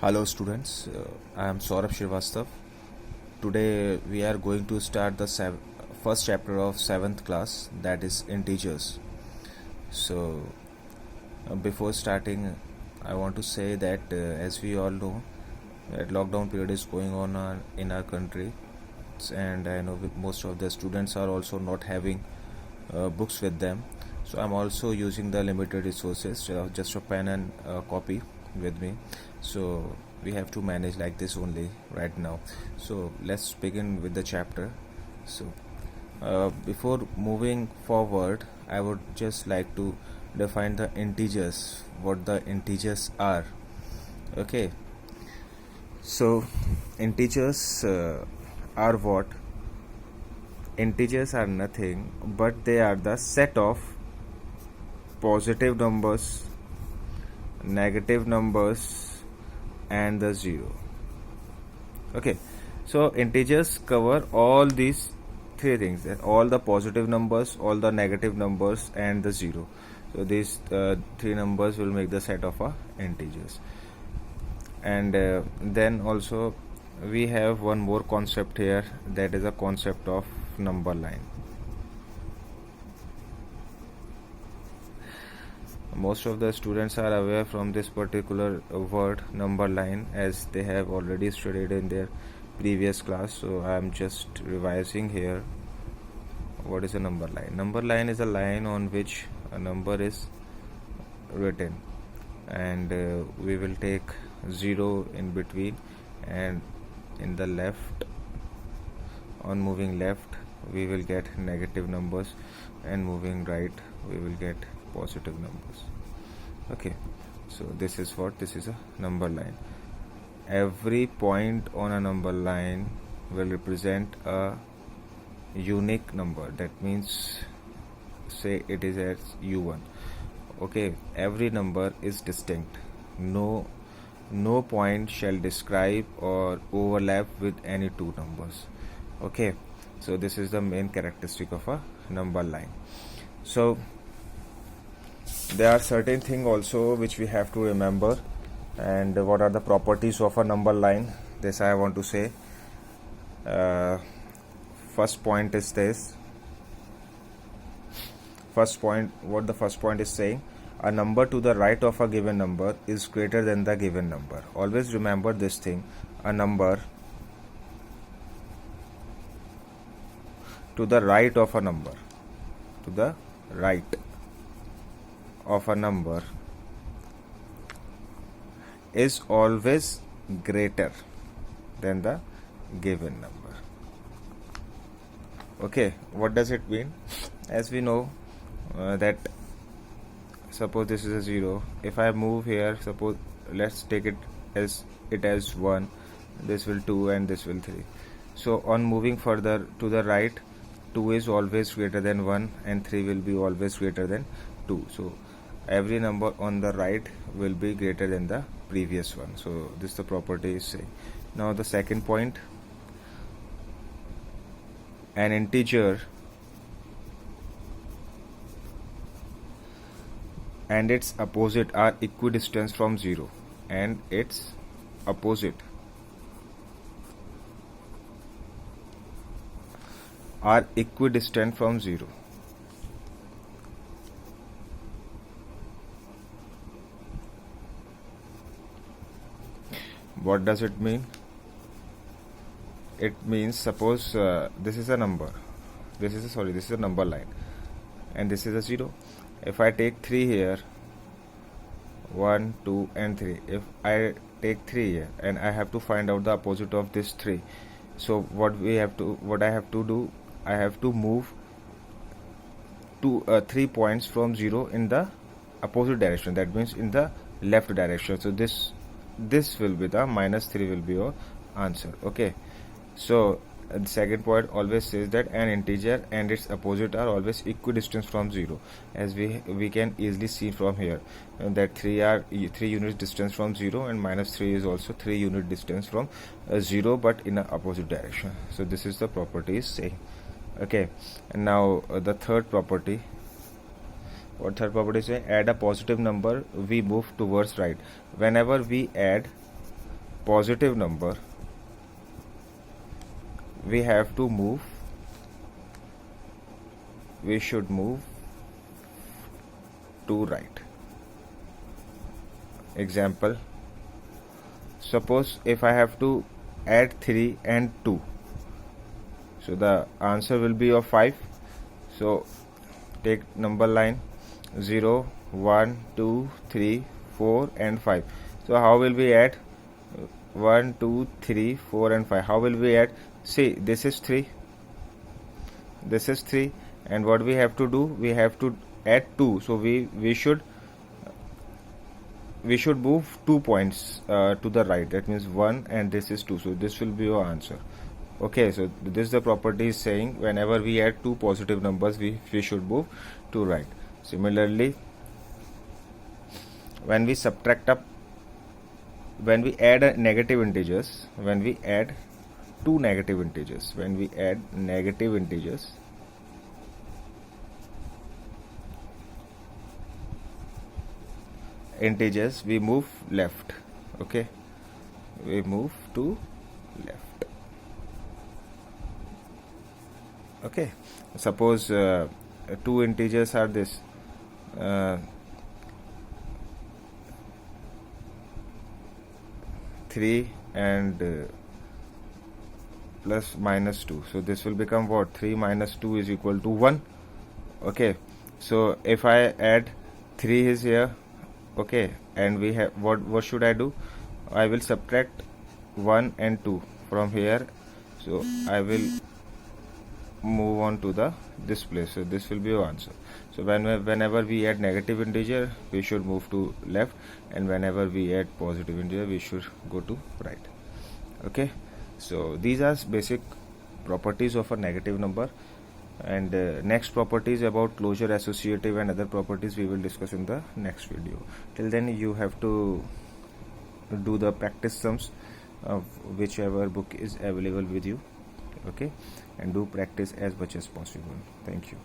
Hello students, I am Saurabh Srivastav. Today we are going to start the first chapter of 7th class, that is integers. So before starting, I want to say that as we all know that lockdown period is going on in our country, and I know most of the students are also not having books with them. So I'm also using the limited resources, just a pen and copy with me. So we have to manage like this only right now. So let's begin with the chapter. So before moving forward, I would just like to define the integers, what the integers are. Okay, so integers are what? Integers are nothing but they are the set of positive numbers, negative numbers, and the zero. Okay, so integers cover all these three things: all the positive numbers, all the negative numbers, and the zero. So these three numbers will make the set of integers. And then also we have one more concept here, that is a concept of number line. Most of the students are aware from this particular word number line, as they have already studied in their previous class. So I am just revising here. What is a number line? Number line is a line on which a number is written, and we will take 0 in between, and in the left, on moving left, we will get negative numbers, and moving right, we will get positive numbers. Okay, so this is a number line. Every point on a number line will represent a unique number. That means, say it is as u1. Okay, every number is distinct. No point shall describe or overlap with any two numbers. Okay, so this is the main characteristic of a number line. So there are certain things also which we have to remember, and what are the properties of a number line, this I want to say. First point is this. What the first point is saying: a number to the right of a given number is greater than the given number. Always remember this thing: a number to the right of a number, to the right of a number is always greater than the given number. Okay, what does it mean? As we know that suppose this is a 0. If I move here, suppose let's take it as 1, this will 2, and this will 3. So on moving further to the right, 2 is always greater than 1, and 3 will be always greater than 2. So every number on the right will be greater than the previous one. So this is the property is saying. Now the second point: an integer and its opposite are equidistant from 0, and its opposite are equidistant from 0. What does it mean? It means, suppose this is a number, this is a number line, and this is a 0. If I take 3 here, 1, 2, and 3. If I take 3 here, and I have to find out the opposite of this 3. So what I have to do, I have to move 3 points from 0 in the opposite direction. That means in the left direction. So this will be the -3 will be your answer. Okay, so the second point always says that an integer and its opposite are always equidistant from 0, as we can easily see from here that 3 units distance from 0, and -3 is also 3 unit distance from 0, but in a opposite direction. So this is the property is saying. Okay, and now the third property. What third property is saying? Add a positive number, we move towards right. Whenever we add positive number, we should move to right. Example, suppose if I have to add 3 and 2, so the answer will be of 5. So take number line 0, 1, 2, 3, 4 and 5. So how will we add 1, 2, 3, 4 and 5? How will we add? See, this is 3, this is 3, and what we have to do, we have to add 2. So we should move 2 points to the right. That means 1 and this is 2. So this will be your answer. Okay, so this is the property is saying whenever we add two positive numbers, we should move to right. Similarly, when we add negative integers, when we add negative integers, we move left. Okay, we move to left. Okay, suppose two integers are this 3 and plus minus 2. So this will become what? 3 minus 2 is equal to 1. Okay, so if I add 3 is here, okay, and we have what should I do? I will subtract 1 and 2 from here. So I will move on to this place. So this will be your answer. So whenever we add negative integer, we should move to left, and whenever we add positive integer, we should go to right. Okay, so these are basic properties of a negative number, and next properties about closure, associative and other properties we will discuss in the next video. Till then, you have to do the practice sums of whichever book is available with you. Okay, and do practice as much as possible. Thank you.